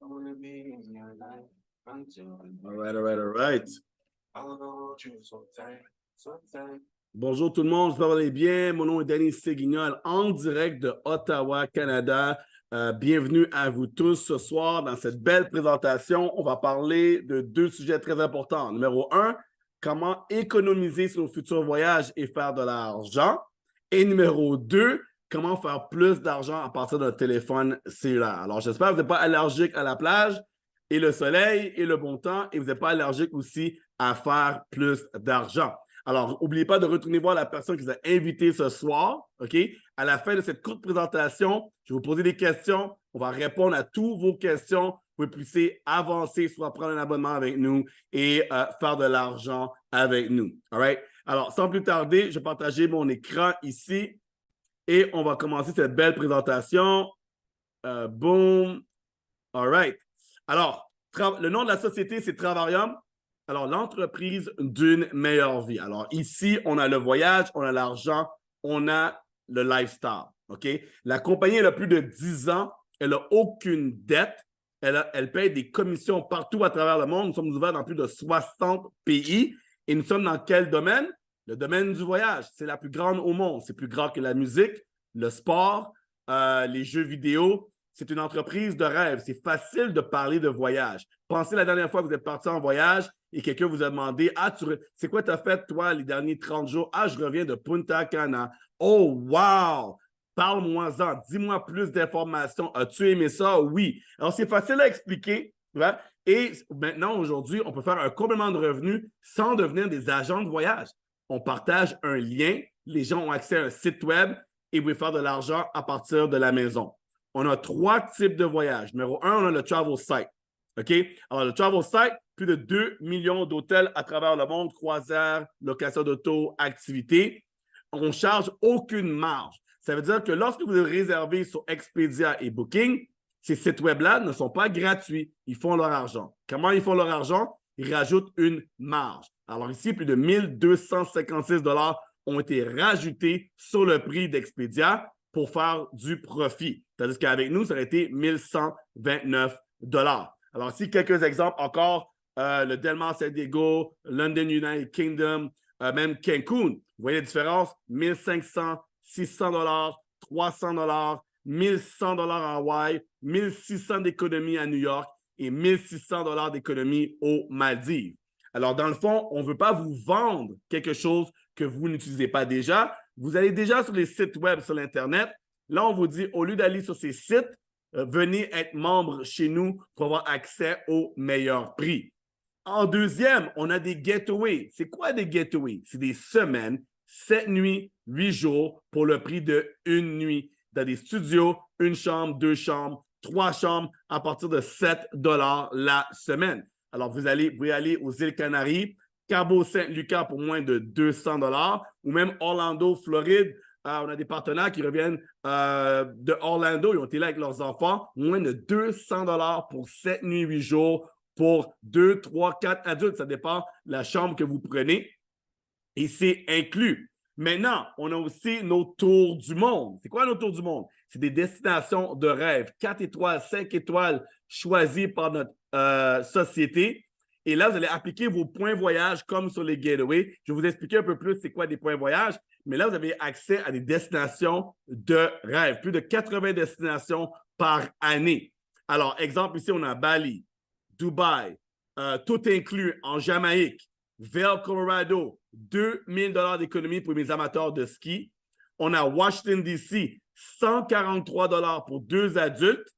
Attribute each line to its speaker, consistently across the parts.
Speaker 1: All right. Bonjour tout le monde, j'espère que vous allez bien. Mon nom est Danny Séguignol, en direct de Ottawa, Canada. Bienvenue à vous tous ce soir dans cette belle présentation. On va parler de deux sujets très importants. Numéro un, comment économiser sur nos futurs voyages et faire de l'argent. Et numéro deux, comment faire plus d'argent à partir d'un téléphone cellulaire. Alors, j'espère que vous n'êtes pas allergique à la plage et le soleil et le bon temps et vous n'êtes pas allergique aussi à faire plus d'argent. Alors, n'oubliez pas de retourner voir la personne qui vous a invité ce soir, OK? À la fin de cette courte présentation, je vais vous poser des questions. On va répondre à toutes vos questions. Vous pouvez avancer, soit prendre un abonnement avec nous et faire de l'argent avec nous. All right? Alors, sans plus tarder, je vais partager mon écran ici et on va commencer cette belle présentation. Boom. All right. Alors, le nom de la société, c'est Travarium. Alors, l'entreprise d'une meilleure vie. Alors, ici, on a le voyage, on a l'argent, on a le lifestyle. OK? La compagnie, elle a plus de 10 ans. Elle n'a aucune dette. Elle paye des commissions partout à travers le monde. Nous sommes ouverts dans plus de 60 pays. Et nous sommes dans quel domaine? Le domaine du voyage. C'est la plus grande au monde. C'est plus grand que la musique, le sport, les jeux vidéo. C'est une entreprise de rêve. C'est facile de parler de voyage. Pensez la dernière fois que vous êtes parti en voyage et quelqu'un vous a demandé « Ah, c'est quoi tu as fait, toi, les derniers 30 jours? »« Ah, je reviens de Punta Cana. »« Oh, wow! Parle-moi-en. Dis-moi plus d'informations. As-tu aimé ça? » Oui. Alors, c'est facile à expliquer. Hein? Et maintenant, aujourd'hui, on peut faire un complément de revenus sans devenir des agents de voyage. On partage un lien. Les gens ont accès à un site web et vous pouvez faire de l'argent à partir de la maison. On a 3 types de voyages. Numéro 1, on a le travel site. OK? Alors, le travel site, plus de 2 millions d'hôtels à travers le monde, croisières, location d'auto, activités. On ne charge aucune marge. Ça veut dire que lorsque vous réservez sur Expedia et Booking, ces sites web-là ne sont pas gratuits. Ils font leur argent. Comment ils font leur argent? Ils rajoutent une marge. Alors ici, plus de 1 256 $ ont été rajoutés sur le prix d'Expedia pour faire du profit. Tandis qu'avec nous, ça aurait été 1 129 $. Alors, ici, quelques exemples encore. Le Delmar San Diego, London United Kingdom, même Cancun. Vous voyez la différence? 1 500, 600 $, 300 $, 1 100 $ à Hawaï, 1 600 d'économie à New York et 1 600 $ d'économie aux Maldives. Alors, dans le fond, on ne veut pas vous vendre quelque chose que vous n'utilisez pas déjà. Vous allez déjà sur les sites web sur l'Internet. Là, on vous dit, au lieu d'aller sur ces sites, venez être membre chez nous pour avoir accès au meilleur prix. En deuxième, on a des getaways. C'est quoi des getaways? C'est des semaines, 7 nuits, 8 jours pour le prix de une nuit dans des studios, une chambre, 2 chambres, 3 chambres à partir de 7 $ la semaine. Alors, vous pouvez aller aux îles Canaries, Cabo Saint-Lucas pour moins de 200 $ ou même Orlando, Floride. On a des partenaires qui reviennent de Orlando. Ils ont été là avec leurs enfants. Moins de 200 $ pour 7 nuits, 8 jours pour 2, 3, 4 adultes. Ça dépend de la chambre que vous prenez. Et c'est inclus. Maintenant, on a aussi nos tours du monde. C'est quoi nos tours du monde? C'est des destinations de rêve. 4 étoiles, 5 étoiles choisies par notre société. Et là, vous allez appliquer vos points voyage comme sur les Gateways. Je vais vous expliquer un peu plus c'est quoi des points voyage. Mais là, vous avez accès à des destinations de rêve. Plus de 80 destinations par année. Alors, exemple, ici, on a Bali, Dubaï, tout inclus en Jamaïque, Vail, Colorado, 2 000 $ d'économie pour mes amateurs de ski. On a Washington, D.C., 143 $ pour 2 adultes,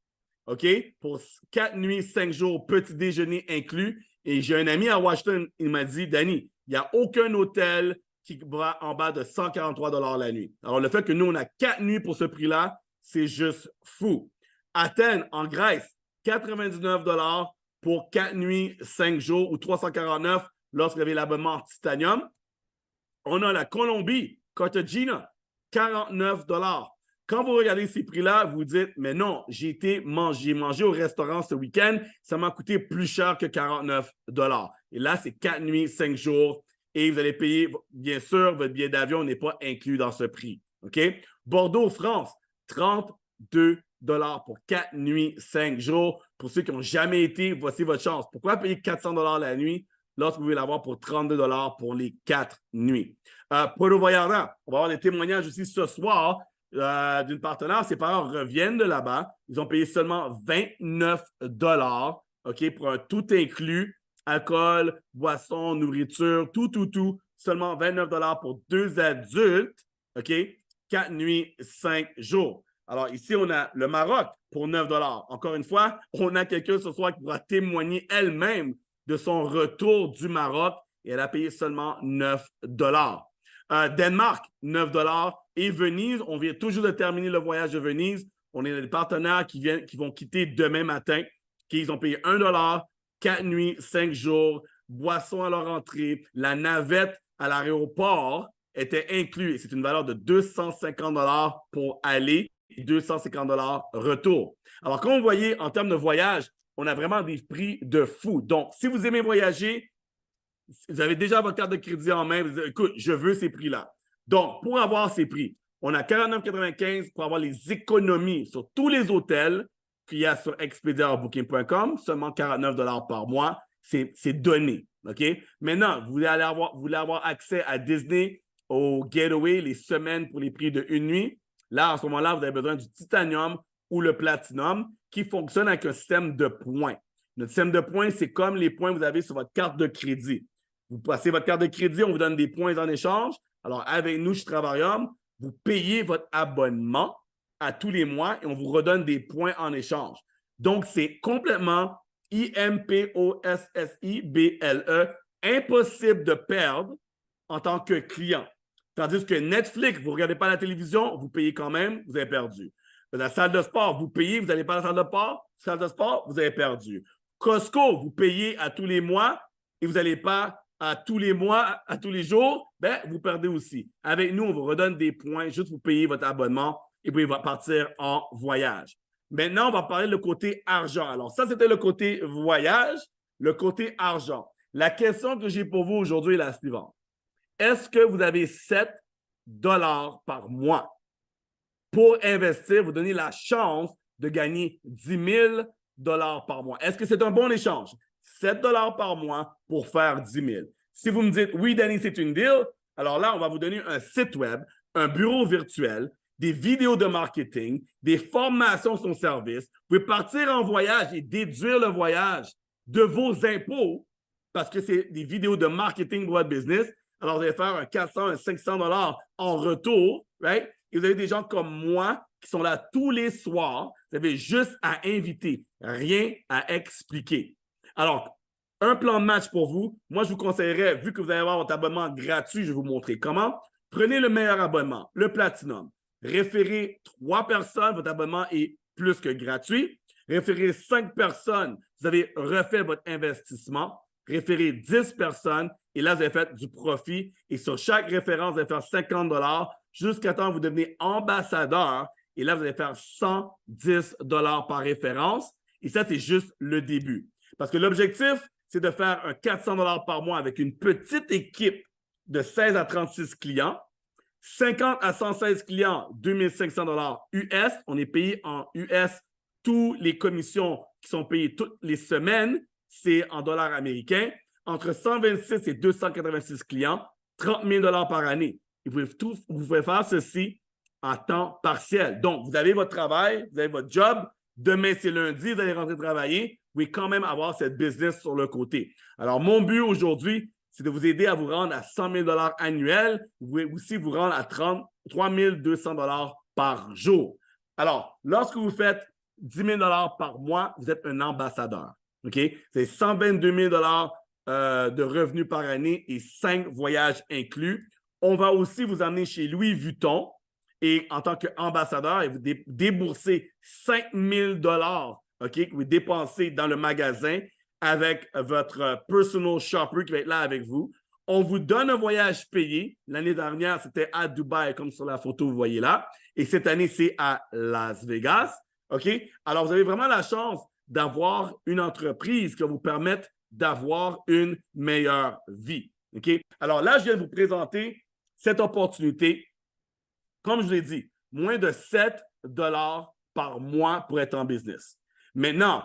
Speaker 1: OK? Pour 4 nuits, 5 jours, petit déjeuner inclus. Et j'ai un ami à Washington, il m'a dit, Danny, il n'y a aucun hôtel qui va en bas de 143 $ la nuit. Alors, le fait que nous, on a 4 nuits pour ce prix-là, c'est juste fou. Athènes, en Grèce, 99 $ pour 4 nuits, 5 jours ou 349 lorsque vous avez l'abonnement Titanium. On a la Colombie, Cartagena, 49 $. Quand vous regardez ces prix-là, vous dites, mais non, j'ai mangé au restaurant ce week-end, ça m'a coûté plus cher que 49 $. Et là, c'est 4 nuits, 5 jours, et vous allez payer, bien sûr, votre billet d'avion n'est pas inclus dans ce prix. OK? Bordeaux, France, 32 $ pour 4 nuits, 5 jours. Pour ceux qui n'ont jamais été, voici votre chance. Pourquoi payer 400 $ la nuit lorsque vous pouvez l'avoir pour 32 $ pour les 4 nuits? Puerto Vallarta, on va avoir des témoignages aussi ce soir d'une partenaire. Ses parents reviennent de là-bas. Ils ont payé seulement 29 $, OK, pour un tout inclus, alcool, boisson, nourriture, tout. Seulement 29 $ pour 2 adultes, OK, 4 nuits, 5 jours. Alors ici, on a le Maroc pour 9 $. Encore une fois, on a quelqu'un ce soir qui pourra témoigner elle-même de son retour du Maroc et elle a payé seulement 9 $. Danemark, 9 $ et Venise, on vient toujours de terminer le voyage de Venise. On a des partenaires qui vont quitter demain matin, qui ont payé 1 $, 4 nuits, 5 jours, boissons à leur entrée, la navette à l'aéroport était inclus. C'est une valeur de 250 $ pour aller et 250 $ retour. Alors, comme vous voyez, en termes de voyage, on a vraiment des prix de fou. Donc, si vous aimez voyager, vous avez déjà votre carte de crédit en main, vous dites, écoute, je veux ces prix-là. Donc, pour avoir ces prix, on a 49,95 pour avoir les économies sur tous les hôtels qu'il y a sur expediabooking.com, seulement 49 $ par mois. C'est donné. OK? Maintenant, vous voulez avoir accès à Disney, au Getaway, les semaines pour les prix de une nuit. Là, à ce moment-là, vous avez besoin du Titanium ou le Platinum qui fonctionne avec un système de points. Notre système de points, c'est comme les points que vous avez sur votre carte de crédit. Vous passez votre carte de crédit, on vous donne des points en échange. Alors, avec nous, chez Travarium, vous payez votre abonnement à tous les mois et on vous redonne des points en échange. Donc, c'est complètement IMPOSSIBLE, impossible de perdre en tant que client. Tandis que Netflix, vous ne regardez pas la télévision, vous payez quand même, vous avez perdu. La salle de sport, vous payez, vous n'allez pas à la salle de sport, vous avez perdu. Costco, vous payez à tous les mois et vous n'allez pas à tous les mois, à tous les jours, ben, vous perdez aussi. Avec nous, on vous redonne des points, juste vous payez votre abonnement et puis vous pouvez partir en voyage. Maintenant, on va parler le côté argent. Alors, ça, c'était le côté voyage, le côté argent. La question que j'ai pour vous aujourd'hui est la suivante. Est-ce que vous avez 7 $ par mois pour investir, vous donner la chance de gagner 10 000 $ par mois? Est-ce que c'est un bon échange? 7 $ par mois pour faire 10 000. Si vous me dites, oui, Danny, c'est une deal, alors là, on va vous donner un site web, un bureau virtuel, des vidéos de marketing, des formations sur service. Vous pouvez partir en voyage et déduire le voyage de vos impôts parce que c'est des vidéos de marketing pour votre business. Alors, vous allez faire un 400, un 500 $ en retour, right? Et vous avez des gens comme moi qui sont là tous les soirs. Vous avez juste à inviter, rien à expliquer. Alors, un plan de match pour vous. Moi, je vous conseillerais, vu que vous allez avoir votre abonnement gratuit, je vais vous montrer comment. Prenez le meilleur abonnement, le Platinum. Référez 3 personnes, votre abonnement est plus que gratuit. Référez 5 personnes, vous avez refait votre investissement. Référez 10 personnes et là, vous avez fait du profit. Et sur chaque référence, vous allez faire 50 $ jusqu'à temps que vous devenez ambassadeur. Et là, vous allez faire 110 $ par référence. Et ça, c'est juste le début. Parce que l'objectif, c'est de faire un 400 $ par mois avec une petite équipe de 16 à 36 clients. 50 à 116 clients, 2500 $ US. On est payé en US. Toutes les commissions qui sont payées toutes les semaines, c'est en dollars américains. Entre 126 et 286 clients, 30 000 $ par année. Et vous pouvez faire ceci en temps partiel. Donc, vous avez votre travail, vous avez votre job. Demain, c'est lundi, vous allez rentrer travailler. Vous pouvez quand même avoir cette business sur le côté. Alors, mon but aujourd'hui, c'est de vous aider à vous rendre à 100 000 $ annuels. Vous pouvez aussi vous rendre à 3 200 $ par jour. Alors, lorsque vous faites 10 000 $ par mois, vous êtes un ambassadeur. OK? C'est 122 000 $ de revenus par année et 5 voyages inclus. On va aussi vous amener chez Louis Vuitton et en tant qu'ambassadeur, vous déboursez 5 000 $, OK, que vous dépensez dans le magasin avec votre personal shopper qui va être là avec vous. On vous donne un voyage payé. L'année dernière, c'était à Dubaï, comme sur la photo, vous voyez là. Et cette année, c'est à Las Vegas. OK? Alors, vous avez vraiment la chance d'avoir une entreprise qui va vous permettre d'avoir une meilleure vie. OK? Alors là, je viens de vous présenter cette opportunité. Comme je vous l'ai dit, moins de 7 $ par mois pour être en business. Maintenant,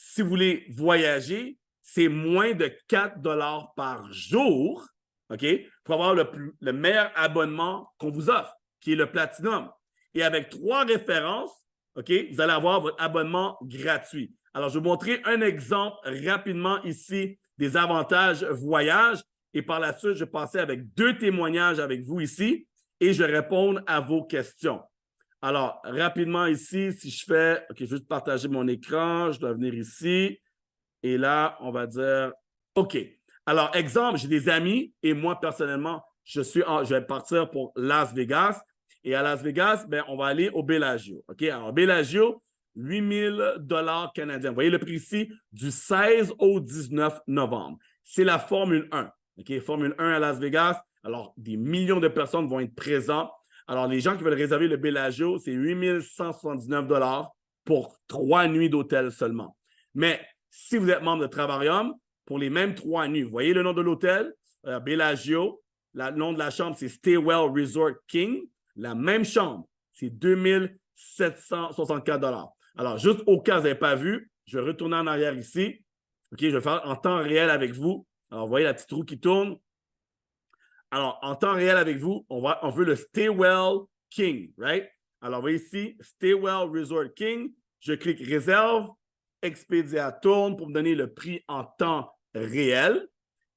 Speaker 1: si vous voulez voyager, c'est moins de 4 dollars par jour, OK, pour avoir le meilleur abonnement qu'on vous offre, qui est le Platinum. Et avec 3 références, OK, vous allez avoir votre abonnement gratuit. Alors, je vais vous montrer un exemple rapidement ici des avantages voyage. Et par la suite, je vais passer avec 2 témoignages avec vous ici et je vais répondre à vos questions. Alors, rapidement ici, si je fais, OK, je vais juste partager mon écran, je dois venir ici. Et là, on va dire, OK. Alors, exemple, j'ai des amis et moi, personnellement, je vais partir pour Las Vegas. Et à Las Vegas, ben, on va aller au Bellagio. OK? Alors, Bellagio, 8 000 $ canadiens. Vous voyez le prix ici, du 16 au 19 novembre. C'est la Formule 1. OK? Formule 1 à Las Vegas. Alors, des millions de personnes vont être présentes. Alors, les gens qui veulent réserver le Bellagio, c'est 8 179 $ pour 3 nuits d'hôtel seulement. Mais si vous êtes membre de Travarium, pour les mêmes 3 nuits, vous voyez le nom de l'hôtel, Bellagio, le nom de la chambre, c'est Staywell Resort King. La même chambre, c'est 2 764 $. Alors, juste au cas où vous n'avez pas vu, je vais retourner en arrière ici. OK, je vais faire en temps réel avec vous. Alors, vous voyez la petite roue qui tourne. Alors, en temps réel avec vous, on veut le Staywell King, right? Alors, vous voyez ici, Staywell Resort King. Je clique réserve. Expedia tourne pour me donner le prix en temps réel.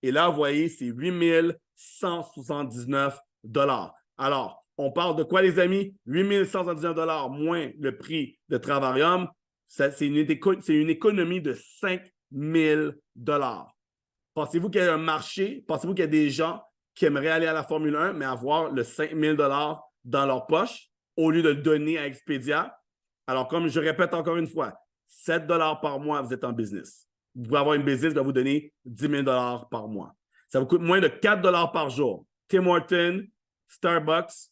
Speaker 1: Et là, vous voyez, c'est 8 179 $. Alors, on parle de quoi, les amis? 8 179 $ moins le prix de Travarium. C'est une économie de 5 000 $. Pensez-vous qu'il y a un marché? Pensez-vous qu'il y a des gens qui aimeraient aller à la Formule 1, mais avoir le 5 000 $ dans leur poche au lieu de le donner à Expedia? Alors, comme je répète encore une fois, 7 $ par mois, vous êtes en business. Vous pouvez avoir une business qui va vous donner 10 000 $ par mois. Ça vous coûte moins de 4 $ par jour. Tim Hortons, Starbucks,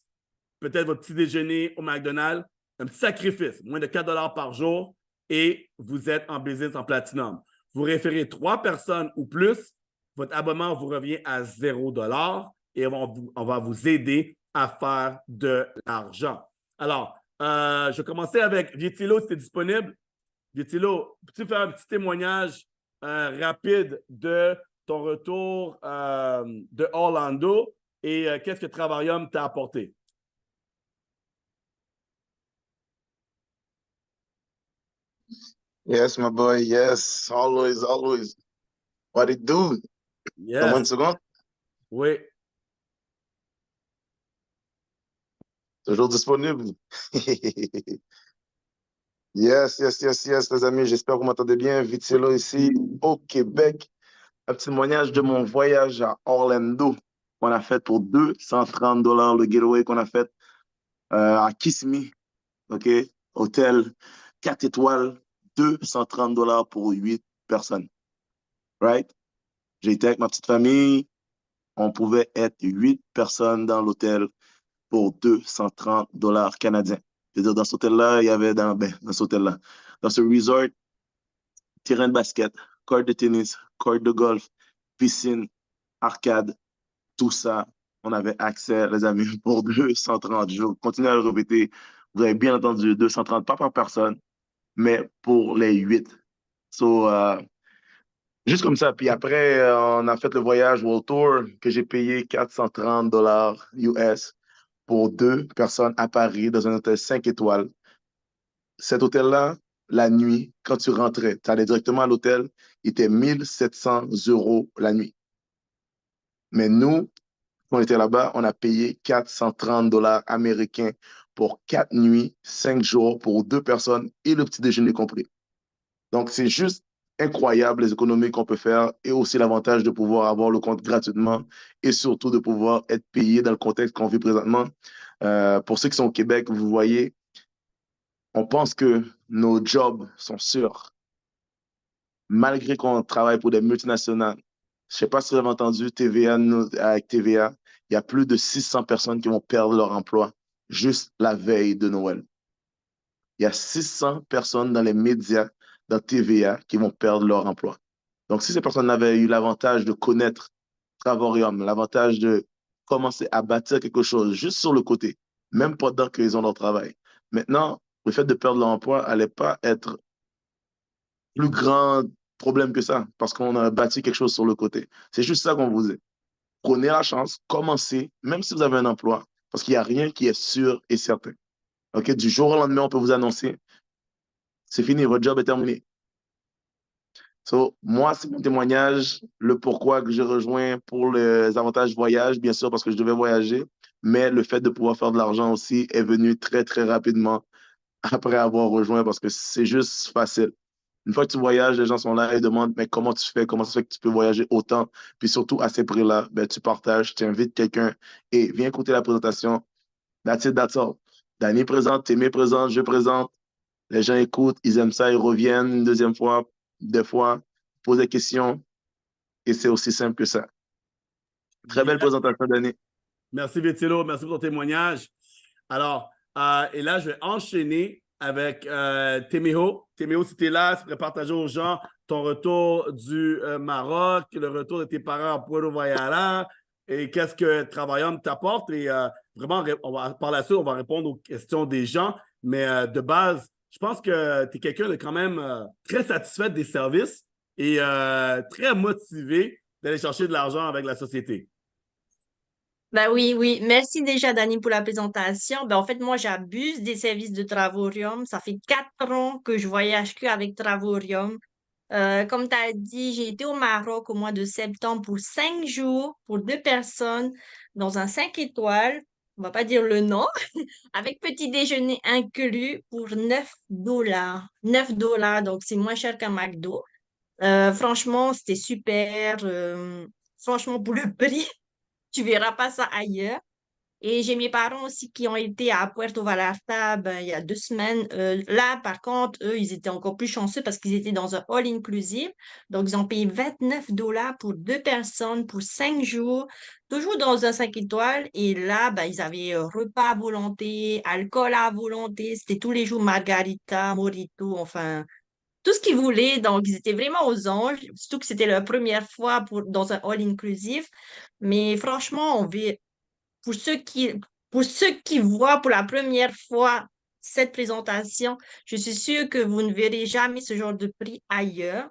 Speaker 1: peut-être votre petit déjeuner au McDonald's, un petit sacrifice, moins de 4 $ par jour et vous êtes en business en platinum. Vous référez 3 personnes ou plus, votre abonnement vous revient à 0 $ et on va vous aider à faire de l'argent. Alors, je vais commencer avec Vietilo, si c'est disponible. Vietilo, peux-tu faire un petit témoignage rapide de ton retour de Orlando et qu'est-ce que Travarium t'a apporté?
Speaker 2: Yes, my boy. Yes, always, always. What it do? Donne-moi une
Speaker 1: Yes,
Speaker 2: seconde.
Speaker 1: oui.
Speaker 2: Toujours disponible. Yes, yes, yes, yes, les amis. J'espère que vous m'entendez bien. Vitiello ici, au Québec. Un petit témoignage de mon voyage à Orlando qu'on a fait pour 230 $, le getaway qu'on a fait à Kissimmee. OK? Hôtel 4 étoiles, 230 $ pour 8 personnes. Right? J'ai été avec ma petite famille. On pouvait être 8 personnes dans l'hôtel pour 230 $ canadiens. C'est-à-dire, dans cet hôtel-là, il y avait dans cet hôtel-là, dans ce resort, terrain de basket, court de tennis, court de golf, piscine, arcade, tout ça. On avait accès, les amis, pour 230 jours. Continuez à le répéter. Vous avez bien entendu, 230, pas par personne, mais pour les 8. So, juste comme ça. Puis après, on a fait le voyage World Tour que j'ai payé 430 $ US pour 2 personnes à Paris dans un hôtel 5 étoiles. Cet hôtel-là, la nuit, quand tu rentrais, tu allais directement à l'hôtel, il était 1700 € la nuit. Mais nous, quand on était là-bas, on a payé 430 $ américains pour 4 nuits, 5 jours pour 2 personnes et le petit déjeuner compris. Donc, c'est juste incroyable les économies qu'on peut faire et aussi l'avantage de pouvoir avoir le compte gratuitement et surtout de pouvoir être payé dans le contexte qu'on vit présentement. Pour ceux qui sont au Québec, vous voyez, on pense que nos jobs sont sûrs, malgré qu'on travaille pour des multinationales. Je ne sais pas si vous avez entendu TVA, avec TVA, il y a plus de 600 personnes qui vont perdre leur emploi juste la veille de Noël. Il y a 600 personnes dans les médias, dans TVA, qui vont perdre leur emploi. Donc, si ces personnes avaient eu l'avantage de connaître Travarium, l'avantage de commencer à bâtir quelque chose juste sur le côté, même pendant qu'ils ont leur travail. Maintenant, le fait de perdre leur emploi n'allait pas être plus grand problème que ça, parce qu'on a bâti quelque chose sur le côté. C'est juste ça qu'on vous dit. Prenez la chance, commencez, même si vous avez un emploi, parce qu'il n'y a rien qui est sûr et certain. OK? Du jour au lendemain, on peut vous annoncer, c'est fini, votre job est terminé. So, moi, c'est mon témoignage, le pourquoi que j'ai rejoint pour les avantages voyage, bien sûr, parce que je devais voyager, mais le fait de pouvoir faire de l'argent aussi est venu très, très rapidement après avoir rejoint parce que c'est juste facile. Une fois que tu voyages, les gens sont là et demandent, mais comment tu fais, comment ça se fait que tu peux voyager autant, puis surtout à ces prix-là, ben, tu partages, tu invites quelqu'un et viens écouter la présentation. That's it, that's all. Danny présente, Témé présente, je présente. Les gens écoutent, ils aiment ça, ils reviennent une deuxième fois, deux fois, posent des questions et c'est aussi simple que ça. Très belle
Speaker 1: Bien.
Speaker 2: présentation, Danny.
Speaker 1: Merci, Vétilo. Merci pour ton témoignage. Alors, et là, je vais enchaîner avec Téméo. Téméo, si tu es là, tu pourrais partager aux gens ton retour du Maroc, le retour de tes parents à Puerto Vallarta et qu'est-ce que Travaillum t'apporte. Et vraiment, par la suite, on va répondre aux questions des gens. Mais de base, je pense que tu es quelqu'un de quand même très satisfait des services et très motivé d'aller chercher de l'argent avec la société.
Speaker 3: Ben oui, oui. Merci déjà, Dani, pour la présentation. Ben, en fait, moi, j'abuse des services de Travorium. Ça fait 4 ans que je voyage que avec Travorium. Comme tu as dit, j'ai été au Maroc au mois de septembre pour 5 jours, pour 2 personnes, dans un 5 étoiles. On va pas dire le nom, avec petit déjeuner inclus pour 9 dollars. 9 dollars, donc c'est moins cher qu'un McDo. Franchement, c'était super. Franchement, pour le prix, tu verras pas ça ailleurs. Et j'ai mes parents aussi qui ont été à Puerto Vallarta ben, il y a 2 semaines. Là, par contre, eux, ils étaient encore plus chanceux parce qu'ils étaient dans un all-inclusive. Donc, ils ont payé 29 dollars pour 2 personnes pour 5 jours, toujours dans un 5 étoiles. Et là, ben, ils avaient repas à volonté, alcool à volonté. C'était tous les jours margarita, mojito, enfin, tout ce qu'ils voulaient. Donc, ils étaient vraiment aux anges, surtout que c'était leur première fois dans un all-inclusive. Mais franchement, pour ceux qui, pour ceux qui voient pour la première fois cette présentation, je suis sûre que vous ne verrez jamais ce genre de prix ailleurs.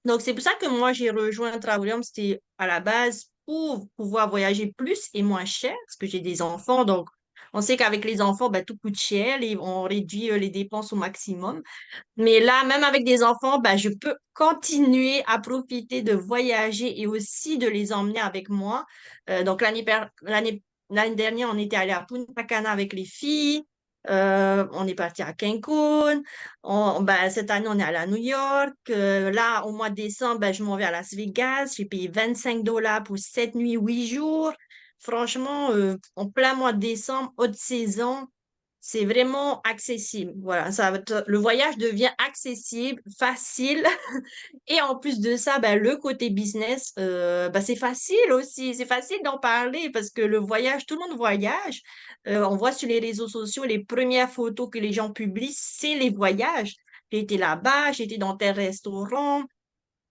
Speaker 3: Donc, c'est pour ça que moi, j'ai rejoint Travelium. C'était à la base pour pouvoir voyager plus et moins cher, parce que j'ai des enfants. Donc, on sait qu'avec les enfants, ben, tout coûte cher et on réduit les dépenses au maximum. Mais là, même avec des enfants, ben, je peux continuer à profiter de voyager et aussi de les emmener avec moi. Donc, l'année dernière, on était allé à Punta Cana avec les filles. On est parti à Cancun. Ben, cette année, on est allé à New York. Là, au mois de décembre, ben, je m'en vais à Las Vegas. J'ai payé 25 dollars pour 7 nuits, 8 jours. Franchement, en plein mois de décembre, haute saison, c'est vraiment accessible. Voilà, le voyage devient accessible, facile. Et en plus de ça, ben, le côté business, ben, c'est facile aussi. C'est facile d'en parler parce que le voyage, tout le monde voyage. On voit sur les réseaux sociaux les premières photos que les gens publient, c'est les voyages. J'ai été là-bas, j'ai été dans tel restaurant.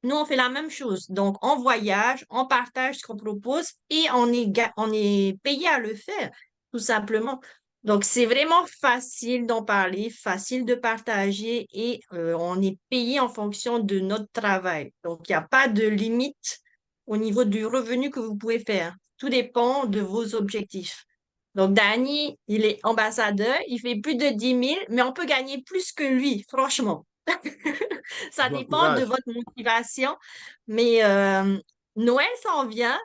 Speaker 3: Nous, on fait la même chose. Donc, on voyage, on partage ce qu'on propose et on est payé à le faire, tout simplement. Donc, c'est vraiment facile d'en parler, facile de partager et on est payé en fonction de notre travail. Donc, il n'y a pas de limite au niveau du revenu que vous pouvez faire. Tout dépend de vos objectifs. Donc, Danny, il est ambassadeur, il fait plus de 10 000, mais on peut gagner plus que lui, franchement.
Speaker 1: Je
Speaker 3: Ça
Speaker 1: vous
Speaker 3: dépend de
Speaker 1: encourage.
Speaker 3: votre motivation. Mais Noël s'en vient.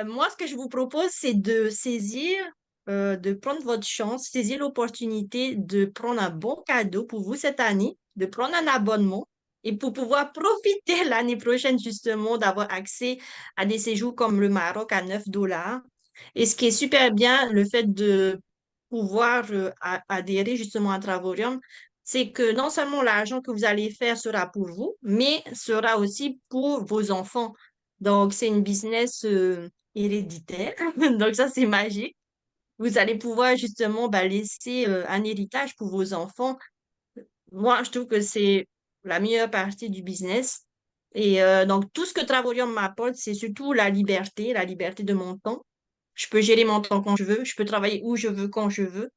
Speaker 3: Moi, ce que je vous propose, c'est de saisir, de prendre votre chance, saisir l'opportunité de prendre un bon cadeau pour vous cette année, de prendre un abonnement et pour pouvoir profiter l'année prochaine, justement, d'avoir accès à des séjours comme le Maroc à 9 dollars. Et ce qui est super bien, le fait de pouvoir adhérer justement à Travorium, c'est que non seulement l'argent que vous allez faire sera pour vous, mais sera aussi pour vos enfants. Donc, c'est une business héréditaire. Donc, ça, c'est magique. Vous allez pouvoir justement ben, laisser un héritage pour vos enfants. Moi, je trouve que c'est la meilleure partie du business. Et donc, tout ce que Travorium m'apporte, c'est surtout la liberté de mon temps. Je peux gérer mon temps quand je veux, je peux travailler où je veux, quand je veux.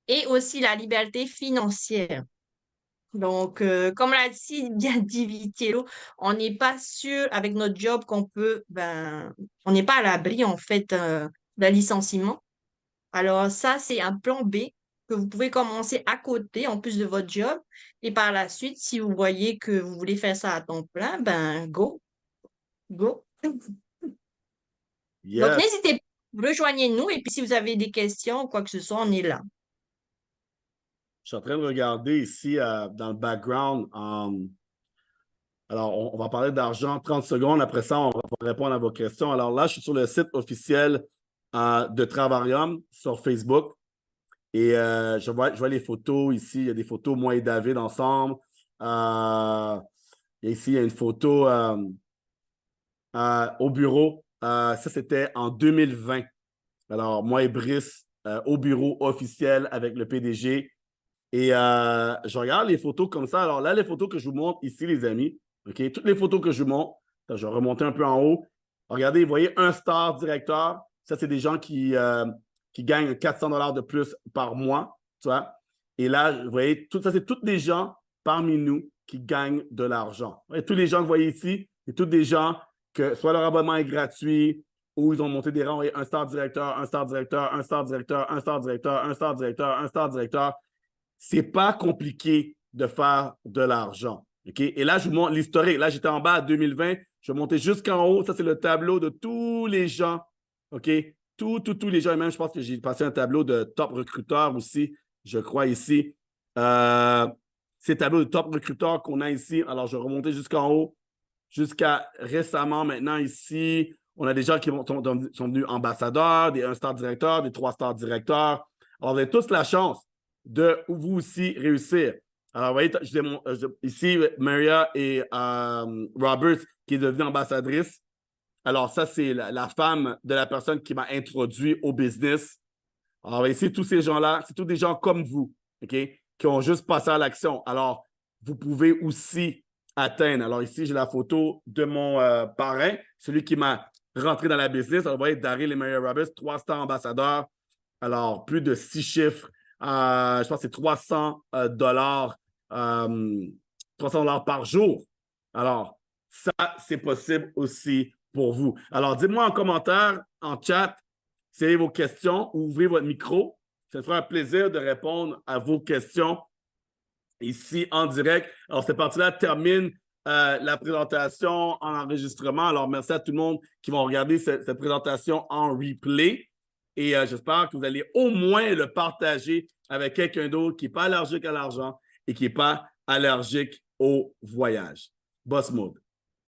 Speaker 3: Et aussi la liberté financière. Donc, comme l'a bien dit Vitiello, on n'est pas sûr avec notre job qu'on peut, on n'est pas à l'abri en fait d'un licenciement. Alors ça, c'est un plan B que vous pouvez commencer à côté en plus de votre job. Et par la suite, si vous voyez que vous voulez faire ça à temps plein, ben go, go. Donc
Speaker 1: Yes.
Speaker 3: n'hésitez pas, rejoignez-nous et puis si vous avez des questions ou quoi que ce soit, on est là.
Speaker 1: Je suis en train de regarder ici dans le background. Alors, on va parler d'argent 30 secondes. Après ça, on va répondre à vos questions. Alors là, je suis sur le site officiel de Travarium sur Facebook. Et je vois les photos ici. Il y a des photos, moi et David ensemble. Et ici, il y a une photo au bureau. Ça, c'était en 2020. Alors, moi et Brice au bureau officiel avec le PDG. Et je regarde les photos comme ça. Alors là, les photos que je vous montre ici, les amis, OK? Toutes les photos que je vous montre, je vais remonter un peu en haut. Regardez, vous voyez un star directeur. Ça, c'est des gens qui gagnent 400 $ de plus par mois, tu vois. Et là, vous voyez, tout ça, c'est tous des gens parmi nous qui gagnent de l'argent. Tous les gens que vous voyez ici, c'est tous des gens que soit leur abonnement est gratuit ou ils ont monté des rangs, un star directeur, un star directeur, un star directeur, un star directeur, un star directeur, un star directeur. C'est pas compliqué de faire de l'argent. OK? Et là, je vous montre l'historique. Là, j'étais en bas à 2020. Je vais monter jusqu'en haut. Ça, c'est le tableau de tous les gens. OK? Tous les gens. Et même, je pense que j'ai passé un tableau de top recruteurs aussi, je crois, ici. C'est le tableau de top recruteurs qu'on a ici. Alors, je vais remonter jusqu'en haut. Jusqu'à récemment, maintenant, ici, on a des gens qui sont devenus ambassadeurs, des 1-star directeurs, des 3-star directeurs. Alors, vous avez tous la chance de vous aussi réussir. Alors, vous voyez, ici, Maria et Roberts, qui est devenue ambassadrice. Alors, ça, c'est la femme de la personne qui m'a introduit au business. Alors, ici, tous ces gens-là, c'est tous des gens comme vous, OK, qui ont juste passé à l'action. Alors, vous pouvez aussi atteindre. Alors, ici, j'ai la photo de mon parrain, celui qui m'a rentré dans la business. Alors, vous voyez, Daryl et Maria Roberts, 300 ambassadeurs. Alors, plus de 6 chiffres. Je pense que c'est 300 dollars, 300 dollars par jour. Alors, ça, c'est possible aussi pour vous. Alors, dites-moi en commentaire, en chat, si vous avez vos questions, ouvrez votre micro. Ça me fera un plaisir de répondre à vos questions ici en direct. Alors, cette partie-là termine la présentation en enregistrement. Alors, merci à tout le monde qui va regarder cette présentation en replay. Et j'espère que vous allez au moins le partager avec quelqu'un d'autre qui n'est pas allergique à l'argent et qui n'est pas allergique au voyage. Boss Mode.